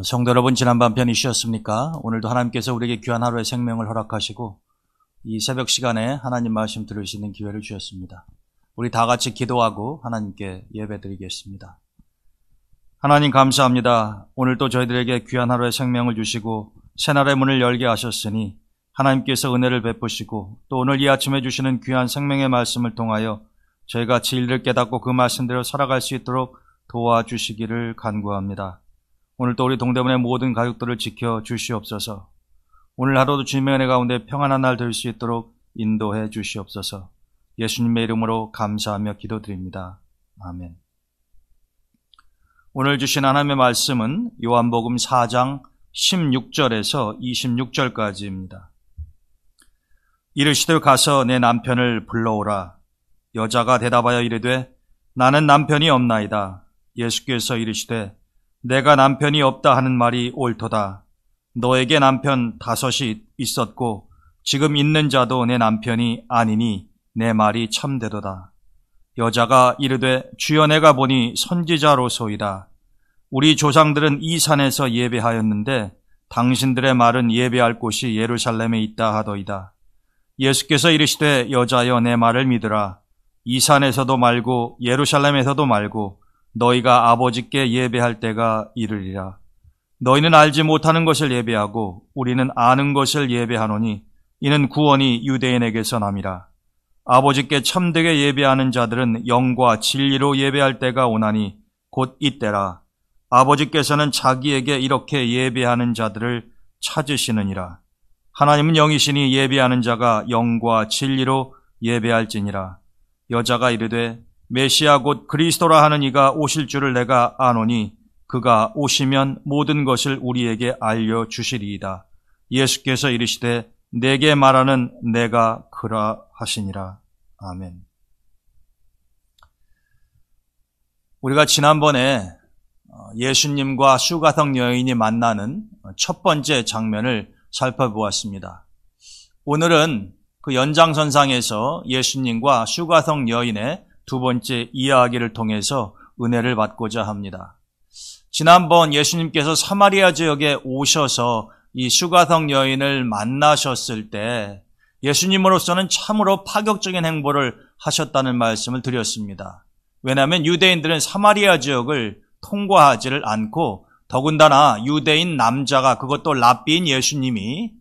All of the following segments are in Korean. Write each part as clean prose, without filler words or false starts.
성도 여러분, 지난 밤 편이셨습니까? 오늘도 하나님께서 우리에게 귀한 하루의 생명을 허락하시고 이 새벽 시간에 하나님 말씀 들을 수 있는 기회를 주셨습니다. 우리 다 같이 기도하고 하나님께 예배드리겠습니다. 하나님 감사합니다. 오늘도 저희들에게 귀한 하루의 생명을 주시고 새날의 문을 열게 하셨으니 하나님께서 은혜를 베푸시고 또 오늘 이 아침에 주시는 귀한 생명의 말씀을 통하여 저희가 진리를 깨닫고 그 말씀대로 살아갈 수 있도록 도와주시기를 간구합니다. 오늘도 우리 동대문의 모든 가족들을 지켜 주시옵소서. 오늘 하루도 주님의 은혜 가운데 평안한 날 될 수 있도록 인도해 주시옵소서. 예수님의 이름으로 감사하며 기도드립니다. 아멘. 오늘 주신 하나님의 말씀은 요한복음 4장 16절에서 26절까지입니다. 이르시되 가서 내 남편을 불러오라. 여자가 대답하여 이르되 나는 남편이 없나이다. 예수께서 이르시되 내가 남편이 없다 하는 말이 옳도다. 너에게 남편 5이 있었고 지금 있는 자도 내 남편이 아니니 내 말이 참되도다. 여자가 이르되 주여 내가 보니 선지자로소이다. 우리 조상들은 이 산에서 예배하였는데 당신들의 말은 예배할 곳이 예루살렘에 있다 하더이다. 예수께서 이르시되 여자여 내 말을 믿으라. 이 산에서도 말고 예루살렘에서도 말고 너희가 아버지께 예배할 때가 이르리라. 너희는 알지 못하는 것을 예배하고 우리는 아는 것을 예배하노니 이는 구원이 유대인에게서 남이라. 아버지께 참되게 예배하는 자들은 영과 진리로 예배할 때가 오나니 곧 이때라. 아버지께서는 자기에게 이렇게 예배하는 자들을 찾으시느니라. 하나님은 영이시니 예배하는 자가 영과 진리로 예배할지니라. 여자가 이르되 메시아 곧 그리스도라 하는 이가 오실 줄을 내가 아노니 그가 오시면 모든 것을 우리에게 알려주시리이다. 예수께서 이르시되 내게 말하는 내가 그라 하시니라. 아멘. 우리가 지난번에 예수님과 슈가성 여인이 만나는 첫 번째 장면을 살펴보았습니다. 오늘은 그 연장선상에서 예수님과 슈가성 여인의 두 번째 이야기를 통해서 은혜를 받고자 합니다. 지난번 예수님께서 사마리아 지역에 오셔서 이 슈가성 여인을 만나셨을 때 예수님으로서는 참으로 파격적인 행보를 하셨다는 말씀을 드렸습니다. 왜냐하면 유대인들은 사마리아 지역을 통과하지를 않고 더군다나 유대인 남자가 그것도 랍비인 예수님이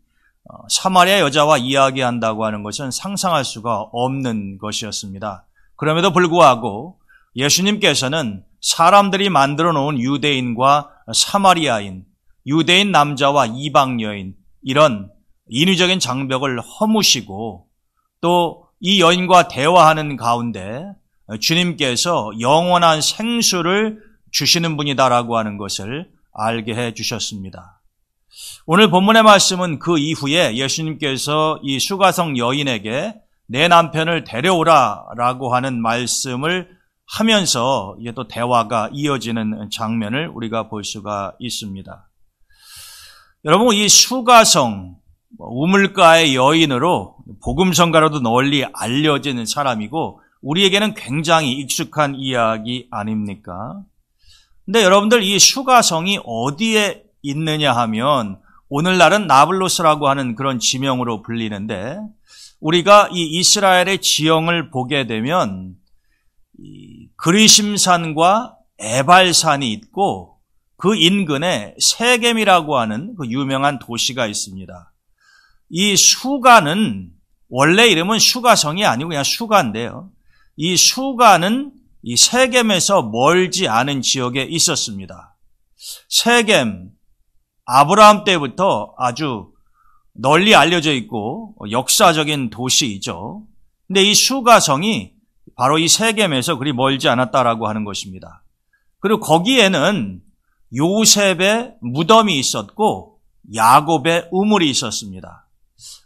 사마리아 여자와 이야기한다고 하는 것은 상상할 수가 없는 것이었습니다. 그럼에도 불구하고 예수님께서는 사람들이 만들어 놓은 유대인과 사마리아인, 유대인 남자와 이방 여인 이런 인위적인 장벽을 허무시고 또 이 여인과 대화하는 가운데 주님께서 영원한 생수를 주시는 분이다라고 하는 것을 알게 해 주셨습니다. 오늘 본문의 말씀은 그 이후에 예수님께서 이 슈가성 여인에게 내 남편을 데려오라라고 하는 말씀을 하면서 이게 또 대화가 이어지는 장면을 우리가 볼 수가 있습니다. 여러분, 이 슈가성, 우물가의 여인으로 복음성가로도 널리 알려진 사람이고 우리에게는 굉장히 익숙한 이야기 아닙니까? 근데 여러분들 이 슈가성이 어디에 있느냐 하면 오늘날은 나블루스라고 하는 그런 지명으로 불리는데 우리가 이 이스라엘의 지형을 보게 되면 이 그리심산과 에발산이 있고 그 인근에 세겜이라고 하는 그 유명한 도시가 있습니다. 이 슈가는 원래 이름은 슈가성이 아니고 그냥 슈가인데요. 이 슈가는 이 세겜에서 멀지 않은 지역에 있었습니다. 세겜, 아브라함 때부터 아주 널리 알려져 있고 역사적인 도시이죠. 근데 이 슈가성이 바로 이 세겜에서 그리 멀지 않았다라고 하는 것입니다. 그리고 거기에는 요셉의 무덤이 있었고 야곱의 우물이 있었습니다.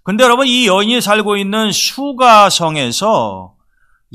근데 여러분, 이 여인이 살고 있는 슈가성에서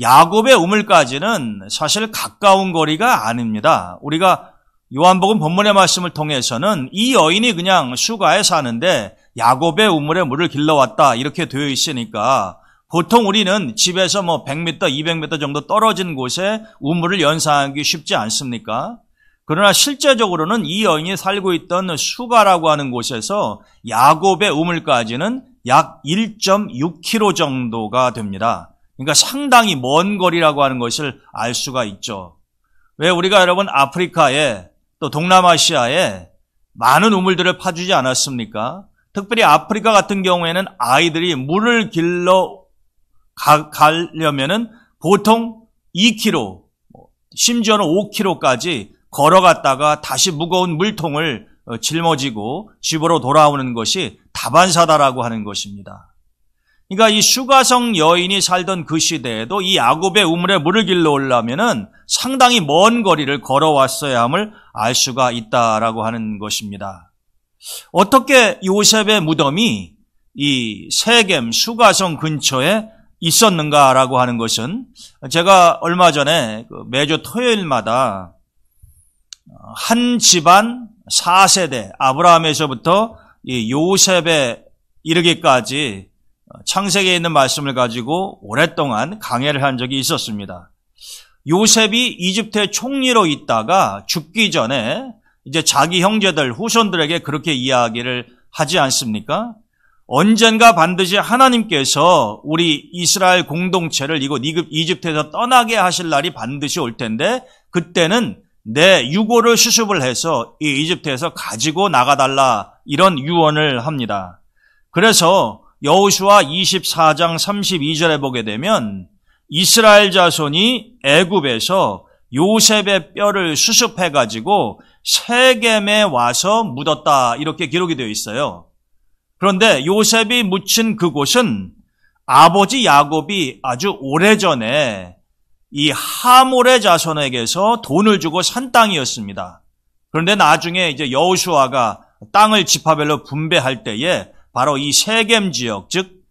야곱의 우물까지는 사실 가까운 거리가 아닙니다. 우리가 요한복음 본문의 말씀을 통해서는 이 여인이 그냥 슈가에 사는데 야곱의 우물에 물을 길러왔다 이렇게 되어 있으니까 보통 우리는 집에서 100m, 200m 정도 떨어진 곳에 우물을 연상하기 쉽지 않습니까? 그러나 실제적으로는 이 여인이 살고 있던 수가라고 하는 곳에서 야곱의 우물까지는 약 1.6km 정도가 됩니다. 그러니까 상당히 먼 거리라고 하는 것을 알 수가 있죠. 왜 우리가 여러분 아프리카에 또 동남아시아에 많은 우물들을 파주지 않았습니까? 특별히 아프리카 같은 경우에는 아이들이 물을 길러 가려면은 보통 2km, 심지어는 5km까지 걸어갔다가 다시 무거운 물통을 짊어지고 집으로 돌아오는 것이 다반사다라고 하는 것입니다. 그러니까 이 수가성 여인이 살던 그 시대에도 이 야곱의 우물에 물을 길러 오려면은 상당히 먼 거리를 걸어왔어야 함을 알 수가 있다라고 하는 것입니다. 어떻게 요셉의 무덤이 이 세겜 수가성 근처에 있었는가라고 하는 것은 제가 얼마 전에 매주 토요일마다 한 집안 4세대 아브라함에서부터 이 요셉에 이르기까지 창세기에 있는 말씀을 가지고 오랫동안 강해를 한 적이 있었습니다. 요셉이 이집트의 총리로 있다가 죽기 전에 이제 자기 형제들, 후손들에게 그렇게 이야기를 하지 않습니까? 언젠가 반드시 하나님께서 우리 이스라엘 공동체를 이곳 이집트에서 떠나게 하실 날이 반드시 올 텐데 그때는 내 유고를 수습을 해서 이 이집트에서 가지고 나가달라 이런 유언을 합니다. 그래서 여호수아 24장 32절에 보게 되면 이스라엘 자손이 애굽에서 요셉의 뼈를 수습해가지고 세겜에 와서 묻었다 이렇게 기록이 되어 있어요. 그런데 요셉이 묻힌 그곳은 아버지 야곱이 아주 오래전에 이 하몰의 자손에게서 돈을 주고 산 땅이었습니다. 그런데 나중에 이제 여호수아가 땅을 지파별로 분배할 때에 바로 이 세겜 지역, 즉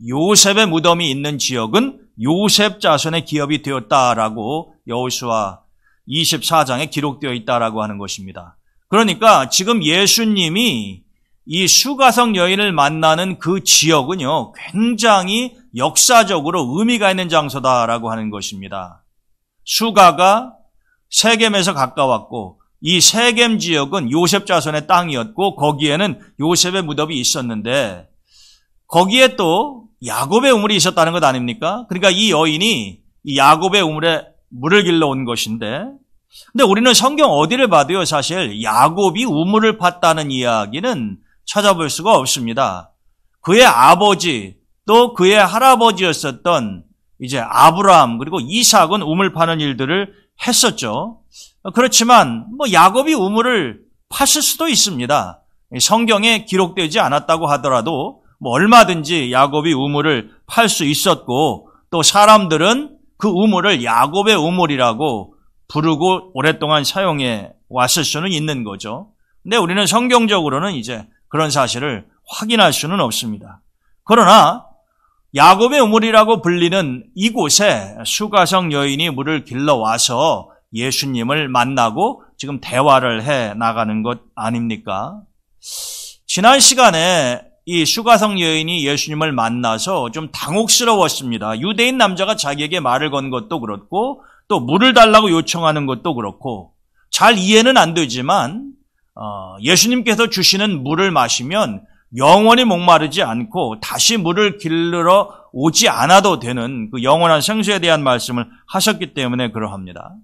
요셉의 무덤이 있는 지역은 요셉 자손의 기업이 되었다라고 여호수아 24장에 기록되어 있다라고 하는 것입니다. 그러니까 지금 예수님이 이 수가성 여인을 만나는 그 지역은요, 굉장히 역사적으로 의미가 있는 장소다라고 하는 것입니다. 수가가 세겜에서 가까웠고 이 세겜 지역은 요셉 자손의 땅이었고 거기에는 요셉의 무덤이 있었는데 거기에 또 야곱의 우물이 있었다는 것 아닙니까? 그러니까 이 여인이 이 야곱의 우물에 물을 길러 온 것인데 근데 우리는 성경 어디를 봐도요 사실 야곱이 우물을 팠다는 이야기는 찾아볼 수가 없습니다. 그의 아버지 또 그의 할아버지였었던 이제 아브라함 그리고 이삭은 우물 파는 일들을 했었죠. 그렇지만 야곱이 우물을 팠을 수도 있습니다. 성경에 기록되지 않았다고 하더라도 얼마든지 야곱이 우물을 팔 수 있었고 또 사람들은 그 우물을 야곱의 우물이라고 부르고 오랫동안 사용해 왔을 수는 있는 거죠. 근데 우리는 성경적으로는 이제 그런 사실을 확인할 수는 없습니다. 그러나 야곱의 우물이라고 불리는 이곳에 수가성 여인이 물을 길러와서 예수님을 만나고 지금 대화를 해 나가는 것 아닙니까? 지난 시간에 이 수가성 여인이 예수님을 만나서 좀 당혹스러웠습니다. 유대인 남자가 자기에게 말을 건 것도 그렇고 또 물을 달라고 요청하는 것도 그렇고 잘 이해는 안 되지만 예수님께서 주시는 물을 마시면 영원히 목마르지 않고 다시 물을 길러 오지 않아도 되는 그 영원한 생수에 대한 말씀을 하셨기 때문에 그러합니다.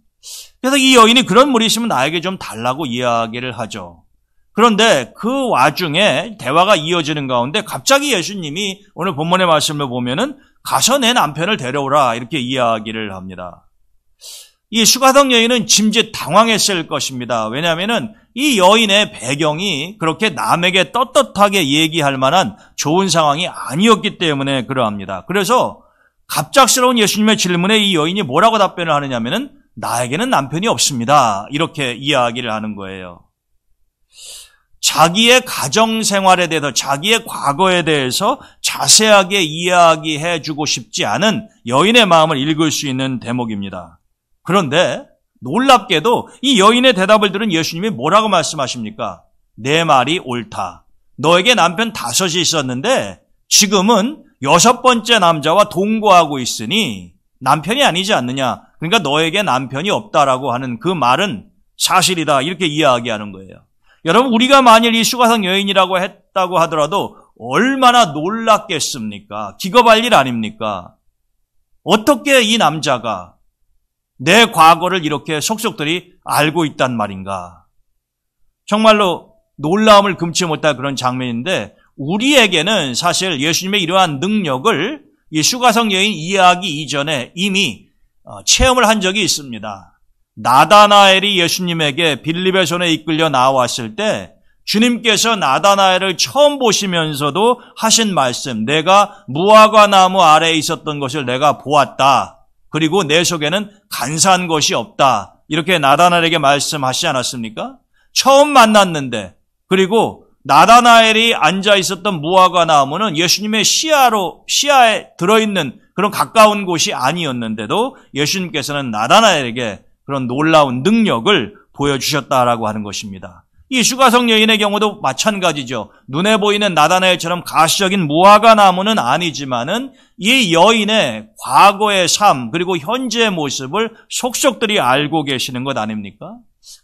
그래서 이 여인이 그런 물이 있으면 나에게 좀 달라고 이야기를 하죠. 그런데 그 와중에 대화가 이어지는 가운데 갑자기 예수님이 오늘 본문의 말씀을 보면은 가서 내 남편을 데려오라 이렇게 이야기를 합니다. 이 수가성 여인은 짐짓 당황했을 것입니다. 왜냐하면은 이 여인의 배경이 그렇게 남에게 떳떳하게 얘기할 만한 좋은 상황이 아니었기 때문에 그러합니다. 그래서 갑작스러운 예수님의 질문에 이 여인이 뭐라고 답변을 하느냐면은 나에게는 남편이 없습니다. 이렇게 이야기를 하는 거예요. 자기의 가정 생활에 대해서 자기의 과거에 대해서 자세하게 이야기해 주고 싶지 않은 여인의 마음을 읽을 수 있는 대목입니다. 그런데 놀랍게도 이 여인의 대답을 들은 예수님이 뭐라고 말씀하십니까? 내 말이 옳다. 너에게 남편 5이 있었는데 지금은 6번째 남자와 동거하고 있으니 남편이 아니지 않느냐. 그러니까 너에게 남편이 없다라고 하는 그 말은 사실이다. 이렇게 이야기하는 거예요. 여러분, 우리가 만일 이 슈가성 여인이라고 했다고 하더라도 얼마나 놀랐겠습니까? 기겁할 일 아닙니까? 어떻게 이 남자가 내 과거를 이렇게 속속들이 알고 있단 말인가? 정말로 놀라움을 금치 못할 그런 장면인데, 우리에게는 사실 예수님의 이러한 능력을 이 슈가성 여인 이야기 이전에 이미 체험을 한 적이 있습니다. 나다나엘이 예수님에게 빌립의 손에 이끌려 나왔을 때 주님께서 나다나엘을 처음 보시면서도 하신 말씀, 내가 무화과 나무 아래에 있었던 것을 내가 보았다. 그리고 내 속에는 간사한 것이 없다. 이렇게 나다나엘에게 말씀하시지 않았습니까? 처음 만났는데, 그리고 나다나엘이 앉아 있었던 무화과 나무는 예수님의 시야에 들어있는 그런 가까운 곳이 아니었는데도 예수님께서는 나다나엘에게 그런 놀라운 능력을 보여주셨다라고 하는 것입니다. 이 슈가성 여인의 경우도 마찬가지죠. 눈에 보이는 나다나엘처럼 가시적인 무화과 나무는 아니지만은 이 여인의 과거의 삶 그리고 현재의 모습을 속속들이 알고 계시는 것 아닙니까?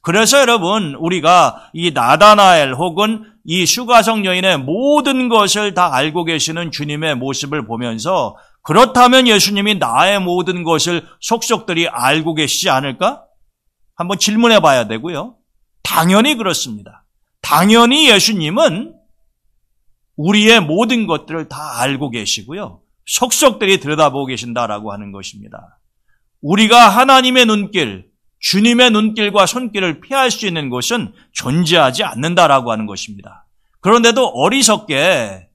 그래서 여러분, 우리가 이 나다나엘 혹은 이 슈가성 여인의 모든 것을 다 알고 계시는 주님의 모습을 보면서, 그렇다면 예수님이 나의 모든 것을 속속들이 알고 계시지 않을까? 한번 질문해 봐야 되고요. 당연히 그렇습니다. 당연히 예수님은 우리의 모든 것들을 다 알고 계시고요. 속속들이 들여다보고 계신다라고 하는 것입니다. 우리가 하나님의 눈길, 주님의 눈길과 손길을 피할 수 있는 곳은 존재하지 않는다라고 하는 것입니다. 그런데도 어리석게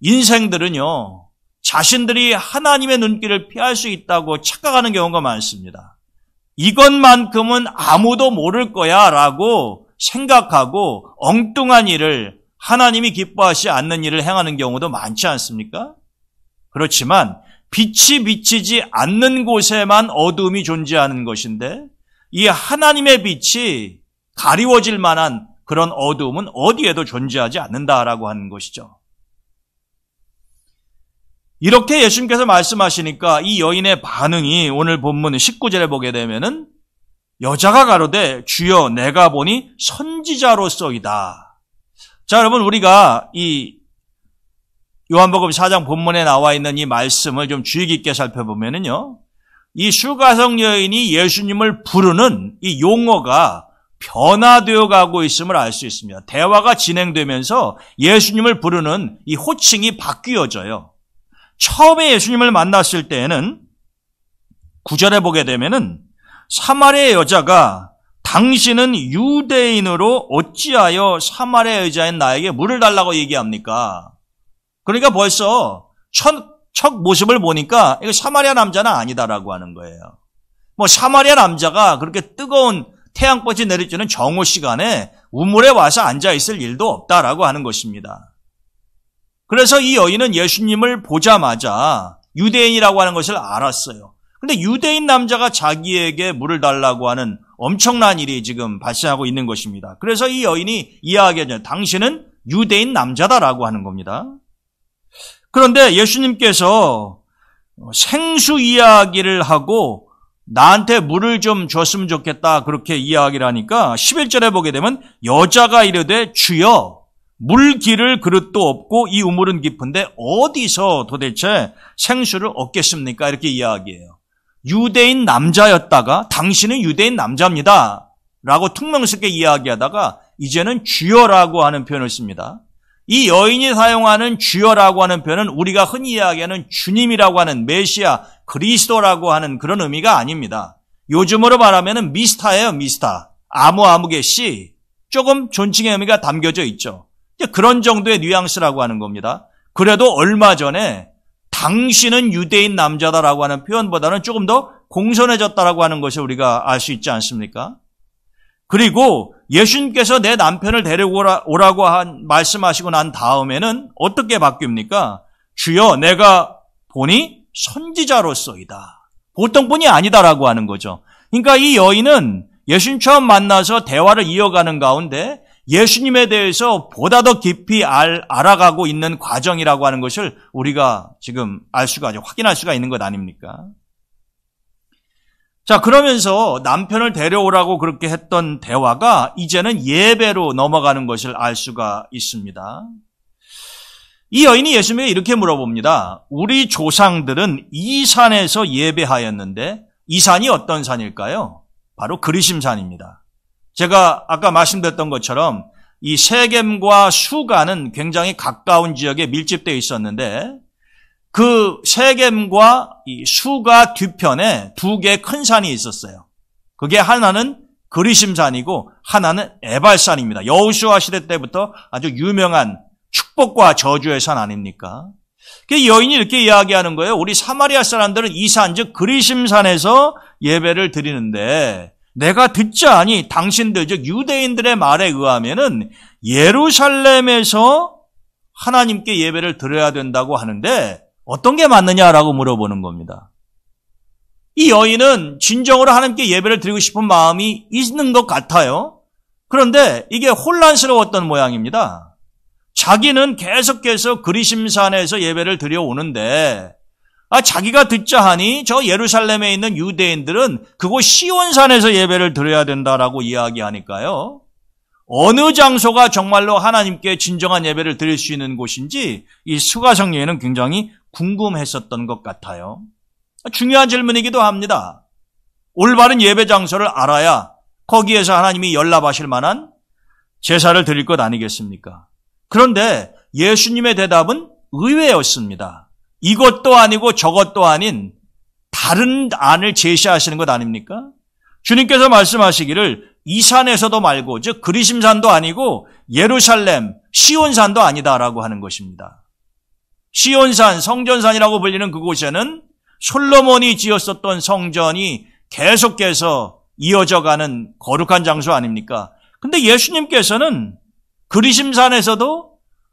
인생들은요, 자신들이 하나님의 눈길을 피할 수 있다고 착각하는 경우가 많습니다. 이것만큼은 아무도 모를 거야 라고 생각하고 엉뚱한 일을, 하나님이 기뻐하지 않는 일을 행하는 경우도 많지 않습니까? 그렇지만 빛이 비치지 않는 곳에만 어두움이 존재하는 것인데, 이 하나님의 빛이 가리워질 만한 그런 어두움은 어디에도 존재하지 않는다라고 하는 것이죠. 이렇게 예수님께서 말씀하시니까 이 여인의 반응이 오늘 본문 19절에 보게 되면은, 여자가 가로되 주여 내가 보니 선지자로서이다. 자, 여러분, 우리가 이 요한복음 4장 본문에 나와 있는 이 말씀을 좀 주의 깊게 살펴보면은요, 이 슈가성 여인이 예수님을 부르는 이 용어가 변화되어 가고 있음을 알 수 있습니다. 대화가 진행되면서 예수님을 부르는 이 호칭이 바뀌어져요. 처음에 예수님을 만났을 때에는 9절에 보게 되면은 사마리아 여자가 당신은 유대인으로 어찌하여 사마리아 여자인 나에게 물을 달라고 얘기합니까? 그러니까 벌써 첫 모습을 보니까 이거 사마리아 남자는 아니다라고 하는 거예요. 뭐 사마리아 남자가 그렇게 뜨거운 태양볕이 내리쬐는 정오 시간에 우물에 와서 앉아 있을 일도 없다라고 하는 것입니다. 그래서 이 여인은 예수님을 보자마자 유대인이라고 하는 것을 알았어요. 근데 유대인 남자가 자기에게 물을 달라고 하는 엄청난 일이 지금 발생하고 있는 것입니다. 그래서 이 여인이 이야기하죠. 당신은 유대인 남자다라고 하는 겁니다. 그런데 예수님께서 생수 이야기를 하고 나한테 물을 좀 줬으면 좋겠다 그렇게 이야기를 하니까 11절에 보게 되면 여자가 이르되 주여 물 기를 그릇도 없고 이 우물은 깊은데 어디서 도대체 생수를 얻겠습니까? 이렇게 이야기해요. 유대인 남자였다가 당신은 유대인 남자입니다 라고 퉁명스럽게 이야기하다가 이제는 주여라고 하는 표현을 씁니다. 이 여인이 사용하는 주여라고 하는 표현은 우리가 흔히 이야기하는 주님이라고 하는 메시아, 그리스도라고 하는 그런 의미가 아닙니다. 요즘으로 말하면 미스터예요, 미스터. 아무개 씨. 조금 존칭의 의미가 담겨져 있죠. 그런 정도의 뉘앙스라고 하는 겁니다. 그래도 얼마 전에 당신은 유대인 남자다라고 하는 표현보다는 조금 더 공손해졌다라고 하는 것을 우리가 알 수 있지 않습니까? 그리고 예수님께서 내 남편을 데리고 오라고 말씀하시고 난 다음에는 어떻게 바뀝니까? 주여 내가 보니 선지자로서이다. 보통 분이 아니다라고 하는 거죠. 그러니까 이 여인은 예수님 처음 만나서 대화를 이어가는 가운데 예수님에 대해서 보다 더 깊이 알아가고 있는 과정이라고 하는 것을 우리가 지금 확인할 수가 있는 것 아닙니까? 자, 그러면서 남편을 데려오라고 그렇게 했던 대화가 이제는 예배로 넘어가는 것을 알 수가 있습니다. 이 여인이 예수님에게 이렇게 물어봅니다. 우리 조상들은 이 산에서 예배하였는데 이 산이 어떤 산일까요? 바로 그리심산입니다. 제가 아까 말씀드렸던 것처럼 이 세겜과 수가는 굉장히 가까운 지역에 밀집되어 있었는데 그 세겜과 이 수가 뒤편에 두 개의 큰 산이 있었어요. 그게 하나는 그리심산이고 하나는 에발산입니다. 여호수아 시대 때부터 아주 유명한 축복과 저주의 산 아닙니까? 그 여인이 이렇게 이야기하는 거예요. 우리 사마리아 사람들은 이 산, 즉 그리심산에서 예배를 드리는데 내가 듣자하니 당신들, 즉 유대인들의 말에 의하면은 예루살렘에서 하나님께 예배를 드려야 된다고 하는데 어떤 게 맞느냐라고 물어보는 겁니다. 이 여인은 진정으로 하나님께 예배를 드리고 싶은 마음이 있는 것 같아요. 그런데 이게 혼란스러웠던 모양입니다. 자기는 계속해서 그리심산에서 예배를 드려오는데 자기가 듣자 하니 저 예루살렘에 있는 유대인들은 그곳 시온산에서 예배를 드려야 된다라고 이야기하니까요. 어느 장소가 정말로 하나님께 진정한 예배를 드릴 수 있는 곳인지 이 수가성 여인은 굉장히 궁금했었던 것 같아요. 중요한 질문이기도 합니다. 올바른 예배 장소를 알아야 거기에서 하나님이 연락하실 만한 제사를 드릴 것 아니겠습니까? 그런데 예수님의 대답은 의외였습니다. 이것도 아니고 저것도 아닌 다른 안을 제시하시는 것 아닙니까? 주님께서 말씀하시기를 이 산에서도 말고 즉 그리심산도 아니고 예루살렘 시온산도 아니다라고 하는 것입니다. 시온산 성전산이라고 불리는 그곳에는 솔로몬이 지었었던 성전이 계속해서 이어져가는 거룩한 장소 아닙니까? 근데 예수님께서는 그리심산에서도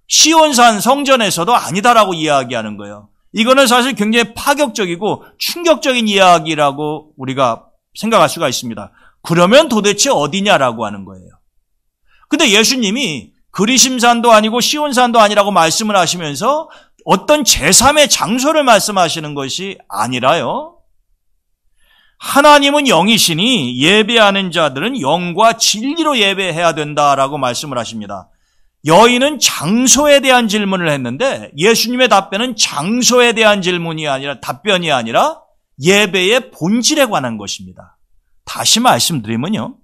시온산 성전에서도 아니다라고 이야기하는 거예요. 이거는 사실 굉장히 파격적이고 충격적인 이야기라고 우리가 생각할 수가 있습니다. 그러면 도대체 어디냐라고 하는 거예요. 근데 예수님이 그리심산도 아니고 시온산도 아니라고 말씀을 하시면서 어떤 제3의 장소를 말씀하시는 것이 아니라요. 하나님은 영이시니 예배하는 자들은 영과 진리로 예배해야 된다라고 말씀을 하십니다. 여인은 장소에 대한 질문을 했는데 예수님의 답변은 장소에 대한 질문이 아니라 답변이 아니라 예배의 본질에 관한 것입니다. 다시 말씀드리면요.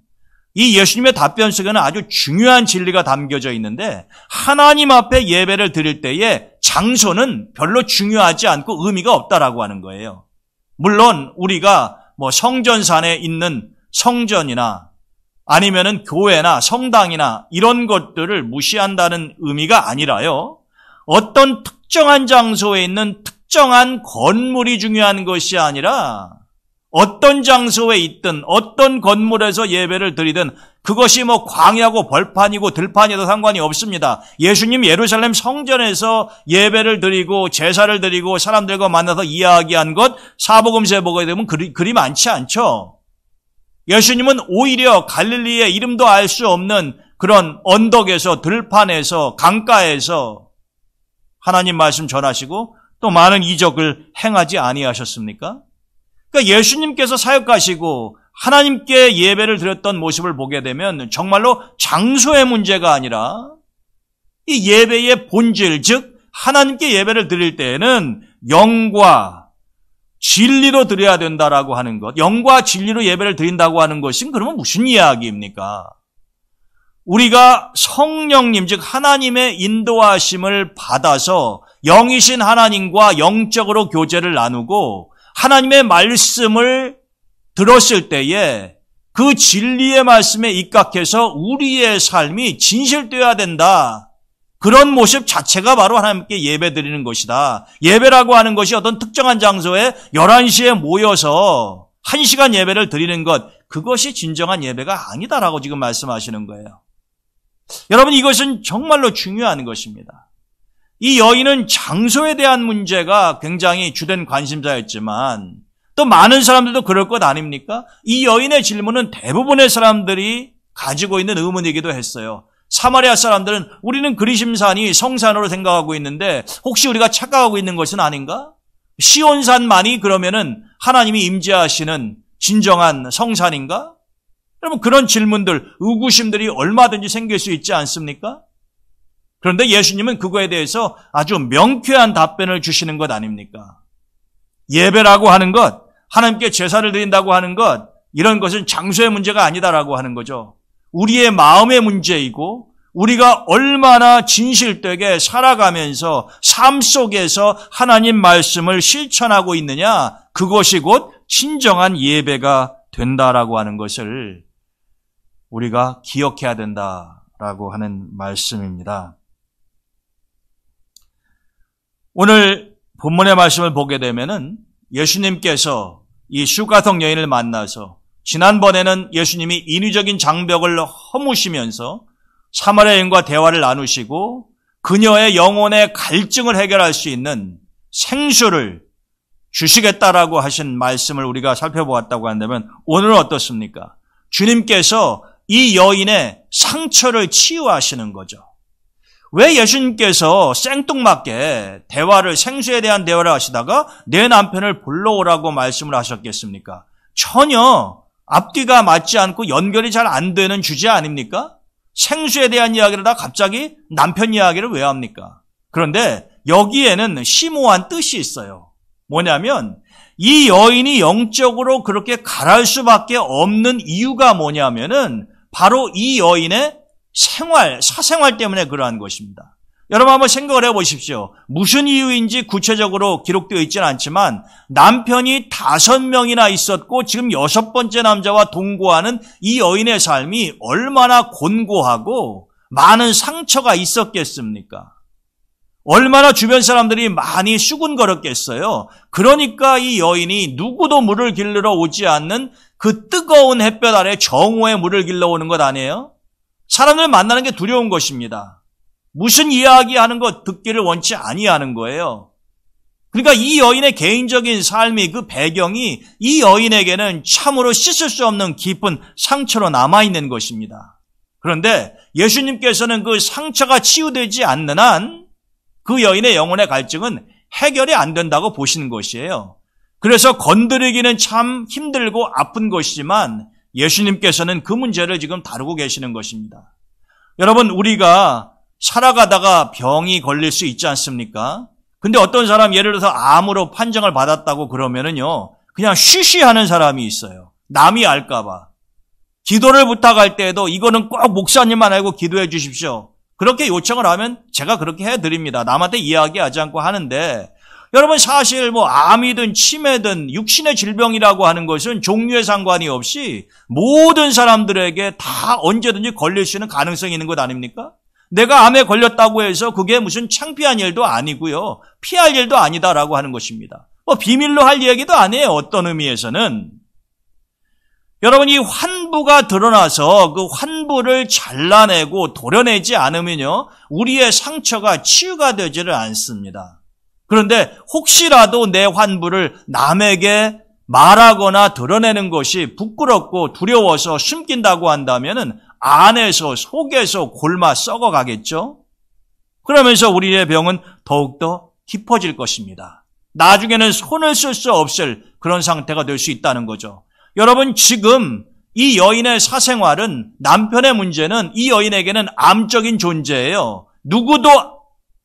이 예수님의 답변 속에는 아주 중요한 진리가 담겨져 있는데 하나님 앞에 예배를 드릴 때에 장소는 별로 중요하지 않고 의미가 없다라고 하는 거예요. 물론 우리가 성전산에 있는 성전이나 아니면은 교회나 성당이나 이런 것들을 무시한다는 의미가 아니라요. 어떤 특정한 장소에 있는 특정한 건물이 중요한 것이 아니라 어떤 장소에 있든 어떤 건물에서 예배를 드리든 그것이 광야고 벌판이고 들판이도 상관이 없습니다. 예수님 예루살렘 성전에서 예배를 드리고 제사를 드리고 사람들과 만나서 이야기한 것 사복음서에 보게 되면 그리 많지 않죠. 예수님은 오히려 갈릴리의 이름도 알 수 없는 그런 언덕에서 들판에서 강가에서 하나님 말씀 전하시고 또 많은 이적을 행하지 아니하셨습니까? 그러니까 예수님께서 사역하시고 하나님께 예배를 드렸던 모습을 보게 되면 정말로 장소의 문제가 아니라 이 예배의 본질, 즉 하나님께 예배를 드릴 때에는 영과 진리로 드려야 된다라고 하는 것, 영과 진리로 예배를 드린다고 하는 것은 그러면 무슨 이야기입니까? 우리가 성령님, 즉 하나님의 인도하심을 받아서 영이신 하나님과 영적으로 교제를 나누고 하나님의 말씀을 들었을 때에 그 진리의 말씀에 입각해서 우리의 삶이 진실되어야 된다. 그런 모습 자체가 바로 하나님께 예배 드리는 것이다. 예배라고 하는 것이 어떤 특정한 장소에 11시에 모여서 1시간 예배를 드리는 것, 그것이 진정한 예배가 아니다라고 지금 말씀하시는 거예요. 여러분, 이것은 정말로 중요한 것입니다. 이 여인은 장소에 대한 문제가 굉장히 주된 관심사였지만 또 많은 사람들도 그럴 것 아닙니까? 이 여인의 질문은 대부분의 사람들이 가지고 있는 의문이기도 했어요. 사마리아 사람들은 우리는 그리심산이 성산으로 생각하고 있는데 혹시 우리가 착각하고 있는 것은 아닌가? 시온산만이 그러면은 하나님이 임재하시는 진정한 성산인가? 여러분 그런 질문들, 의구심들이 얼마든지 생길 수 있지 않습니까? 그런데 예수님은 그거에 대해서 아주 명쾌한 답변을 주시는 것 아닙니까? 예배라고 하는 것, 하나님께 제사를 드린다고 하는 것, 이런 것은 장소의 문제가 아니다라고 하는 거죠. 우리의 마음의 문제이고 우리가 얼마나 진실되게 살아가면서 삶 속에서 하나님 말씀을 실천하고 있느냐, 그것이 곧 진정한 예배가 된다라고 하는 것을 우리가 기억해야 된다라고 하는 말씀입니다. 오늘 본문의 말씀을 보게 되면은 예수님께서 이 슈가성 여인을 만나서, 지난번에는 예수님이 인위적인 장벽을 허무시면서 사마리아 여인과 대화를 나누시고 그녀의 영혼의 갈증을 해결할 수 있는 생수를 주시겠다라고 하신 말씀을 우리가 살펴보았다고 한다면, 오늘은 어떻습니까? 주님께서 이 여인의 상처를 치유하시는 거죠. 왜 예수님께서 생뚱맞게 생수에 대한 대화를 하시다가 내 남편을 불러오라고 말씀을 하셨겠습니까? 전혀 앞뒤가 맞지 않고 연결이 잘 안 되는 주제 아닙니까? 생수에 대한 이야기를 다 갑자기 남편 이야기를 왜 합니까? 그런데 여기에는 심오한 뜻이 있어요. 뭐냐면 이 여인이 영적으로 그렇게 가랄 수밖에 없는 이유가 뭐냐면은 바로 이 여인의 사생활 때문에 그러한 것입니다. 여러분 한번 생각을 해보십시오. 무슨 이유인지 구체적으로 기록되어 있지는 않지만 남편이 5명이나 있었고 지금 6번째 남자와 동거하는 이 여인의 삶이 얼마나 곤고하고 많은 상처가 있었겠습니까? 얼마나 주변 사람들이 많이 수군거렸겠어요. 그러니까 이 여인이 누구도 물을 길르러 오지 않는 그 뜨거운 햇볕 아래 정오에 물을 길러 오는 것 아니에요? 사람을 만나는 게 두려운 것입니다. 무슨 이야기하는 것 듣기를 원치 아니하는 거예요. 그러니까 이 여인의 개인적인 삶이, 그 배경이 이 여인에게는 참으로 씻을 수 없는 깊은 상처로 남아있는 것입니다. 그런데 예수님께서는 그 상처가 치유되지 않는 한 그 여인의 영혼의 갈증은 해결이 안 된다고 보시는 것이에요. 그래서 건드리기는 참 힘들고 아픈 것이지만 예수님께서는 그 문제를 지금 다루고 계시는 것입니다. 여러분, 우리가 살아가다가 병이 걸릴 수 있지 않습니까? 근데 어떤 사람, 예를 들어서 암으로 판정을 받았다고 그러면은요, 그냥 쉬쉬하는 사람이 있어요. 남이 알까봐. 기도를 부탁할 때에도 이거는 꼭 목사님만 알고 기도해 주십시오. 그렇게 요청을 하면 제가 그렇게 해드립니다. 남한테 이야기하지 않고 하는데, 여러분 사실 암이든 치매든 육신의 질병이라고 하는 것은 종류에 상관이 없이 모든 사람들에게 다 언제든지 걸릴 수 있는 가능성이 있는 것 아닙니까? 내가 암에 걸렸다고 해서 그게 무슨 창피한 일도 아니고요. 피할 일도 아니다라고 하는 것입니다. 비밀로 할 얘기도 아니에요. 어떤 의미에서는. 여러분, 이 환부가 드러나서 그 환부를 잘라내고 도려내지 않으면요, 우리의 상처가 치유가 되지를 않습니다. 그런데 혹시라도 내 환부를 남에게 말하거나 드러내는 것이 부끄럽고 두려워서 숨긴다고 한다면은 안에서, 속에서 골마 썩어가겠죠? 그러면서 우리의 병은 더욱더 깊어질 것입니다. 나중에는 손을 쓸 수 없을 그런 상태가 될 수 있다는 거죠. 여러분, 지금 이 여인의 사생활은, 남편의 문제는 이 여인에게는 암적인 존재예요. 누구도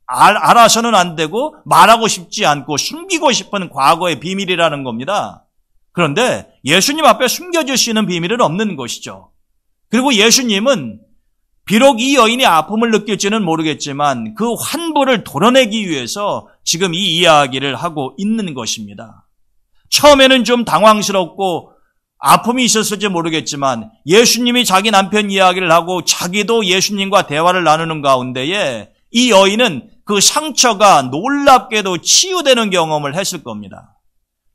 알아서는 안 되고 말하고 싶지 않고 숨기고 싶은 과거의 비밀이라는 겁니다. 그런데 예수님 앞에 숨겨질 수 있는 비밀은 없는 것이죠. 그리고 예수님은 비록 이 여인이 아픔을 느낄지는 모르겠지만 그 환부를 도려내기 위해서 지금 이 이야기를 하고 있는 것입니다. 처음에는 좀 당황스럽고 아픔이 있었을지 모르겠지만 예수님이 자기 남편 이야기를 하고 자기도 예수님과 대화를 나누는 가운데에 이 여인은 그 상처가 놀랍게도 치유되는 경험을 했을 겁니다.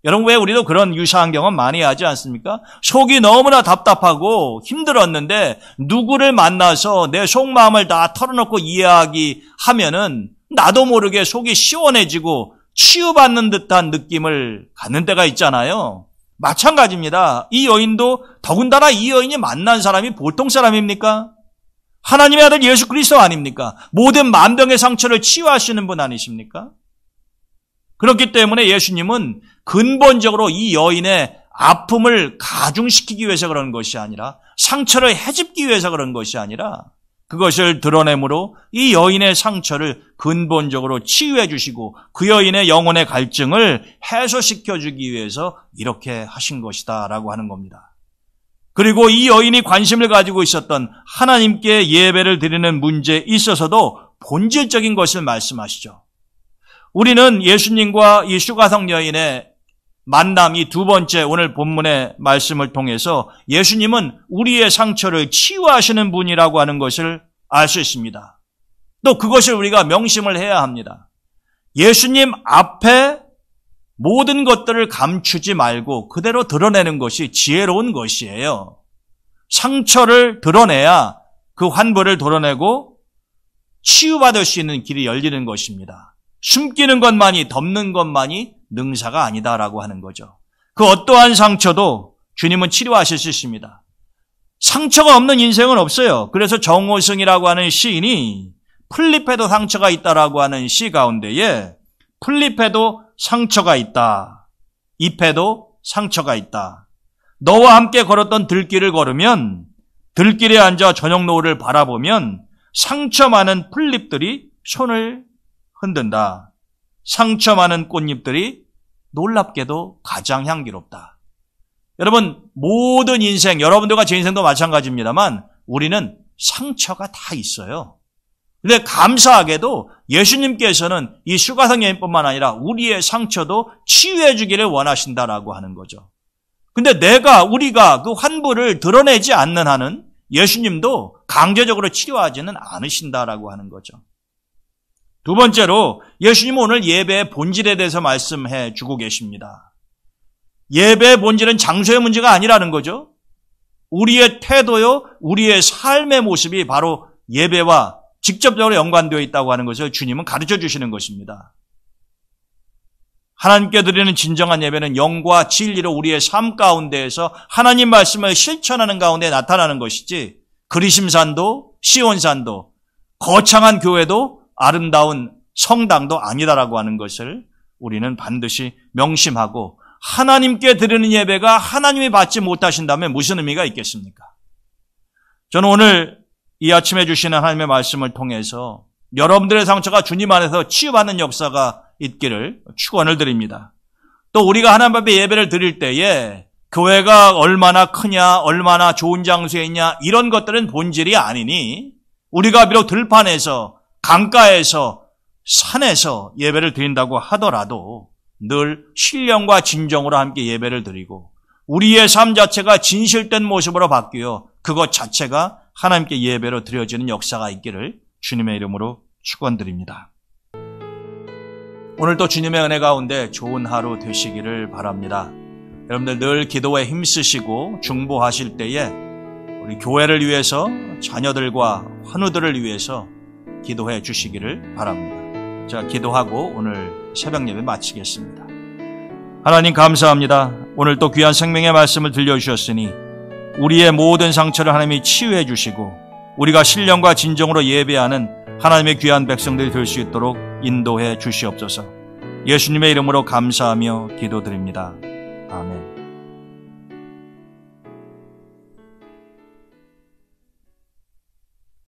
여러분, 왜 우리도 그런 유사한 경험 많이 하지 않습니까? 속이 너무나 답답하고 힘들었는데 누구를 만나서 내 속마음을 다 털어놓고 이야기하면은 나도 모르게 속이 시원해지고 치유받는 듯한 느낌을 갖는 때가 있잖아요. 마찬가지입니다. 이 여인도, 더군다나 이 여인이 만난 사람이 보통 사람입니까? 하나님의 아들 예수 그리스도 아닙니까? 모든 만병의 상처를 치유하시는 분 아니십니까? 그렇기 때문에 예수님은 근본적으로 이 여인의 아픔을 가중시키기 위해서 그런 것이 아니라 상처를 헤집기 위해서 그런 것이 아니라 그것을 드러내므로 이 여인의 상처를 근본적으로 치유해 주시고 그 여인의 영혼의 갈증을 해소시켜 주기 위해서 이렇게 하신 것이다 라고 하는 겁니다. 그리고 이 여인이 관심을 가지고 있었던 하나님께 예배를 드리는 문제에 있어서도 본질적인 것을 말씀하시죠. 우리는 예수님과 이 슈가성 여인의 만남, 이 두 번째 오늘 본문의 말씀을 통해서 예수님은 우리의 상처를 치유하시는 분이라고 하는 것을 알 수 있습니다. 또 그것을 우리가 명심을 해야 합니다. 예수님 앞에 모든 것들을 감추지 말고 그대로 드러내는 것이 지혜로운 것이에요. 상처를 드러내야 그 환부를 드러내고 치유받을 수 있는 길이 열리는 것입니다. 숨기는 것만이, 덮는 것만이 능사가 아니다라고 하는 거죠. 그 어떠한 상처도 주님은 치료하실 수 있습니다. 상처가 없는 인생은 없어요. 그래서 정호승이라고 하는 시인이 풀잎에도 상처가 있다라고 하는 시 가운데에 풀잎에도 상처가 있다. 잎에도 상처가 있다. 너와 함께 걸었던 들길을 걸으면 들길에 앉아 저녁 노을을 바라보면 상처 많은 풀잎들이 손을 흔든다. 상처 많은 꽃잎들이 놀랍게도 가장 향기롭다. 여러분, 모든 인생, 여러분들과 제 인생도 마찬가지입니다만 우리는 상처가 다 있어요. 근데 감사하게도 예수님께서는 이 슈가성 여인뿐만 아니라 우리의 상처도 치유해 주기를 원하신다라고 하는 거죠. 근데 우리가 그 환부를 드러내지 않는 한은 예수님도 강제적으로 치료하지는 않으신다라고 하는 거죠. 두 번째로 예수님은 오늘 예배의 본질에 대해서 말씀해 주고 계십니다. 예배의 본질은 장소의 문제가 아니라는 거죠. 우리의 태도요, 우리의 삶의 모습이 바로 예배와 직접적으로 연관되어 있다고 하는 것을 주님은 가르쳐 주시는 것입니다. 하나님께 드리는 진정한 예배는 영과 진리로 우리의 삶 가운데에서 하나님 말씀을 실천하는 가운데 나타나는 것이지 그리심산도 시온산도 거창한 교회도 아름다운 성당도 아니다라고 하는 것을 우리는 반드시 명심하고 하나님께 드리는 예배가 하나님이 받지 못하신다면 무슨 의미가 있겠습니까? 저는 오늘 이 아침에 주시는 하나님의 말씀을 통해서 여러분들의 상처가 주님 안에서 치유받는 역사가 있기를 축원을 드립니다. 또 우리가 하나님 앞에 예배를 드릴 때에 교회가 얼마나 크냐, 얼마나 좋은 장소에 있냐 이런 것들은 본질이 아니니 우리가 비록 들판에서 강가에서 산에서 예배를 드린다고 하더라도 늘 신령과 진정으로 함께 예배를 드리고 우리의 삶 자체가 진실된 모습으로 바뀌어 그것 자체가 하나님께 예배로 드려지는 역사가 있기를 주님의 이름으로 축원드립니다. 오늘도 주님의 은혜 가운데 좋은 하루 되시기를 바랍니다. 여러분들 늘 기도에 힘쓰시고 중보하실 때에 우리 교회를 위해서 자녀들과 환우들을 위해서 기도해 주시기를 바랍니다. 자, 기도하고 오늘 새벽 예배 마치겠습니다. 하나님 감사합니다. 오늘 또 귀한 생명의 말씀을 들려주셨으니 우리의 모든 상처를 하나님이 치유해 주시고 우리가 신령과 진정으로 예배하는 하나님의 귀한 백성들이 될 수 있도록 인도해 주시옵소서. 예수님의 이름으로 감사하며 기도드립니다. 아멘.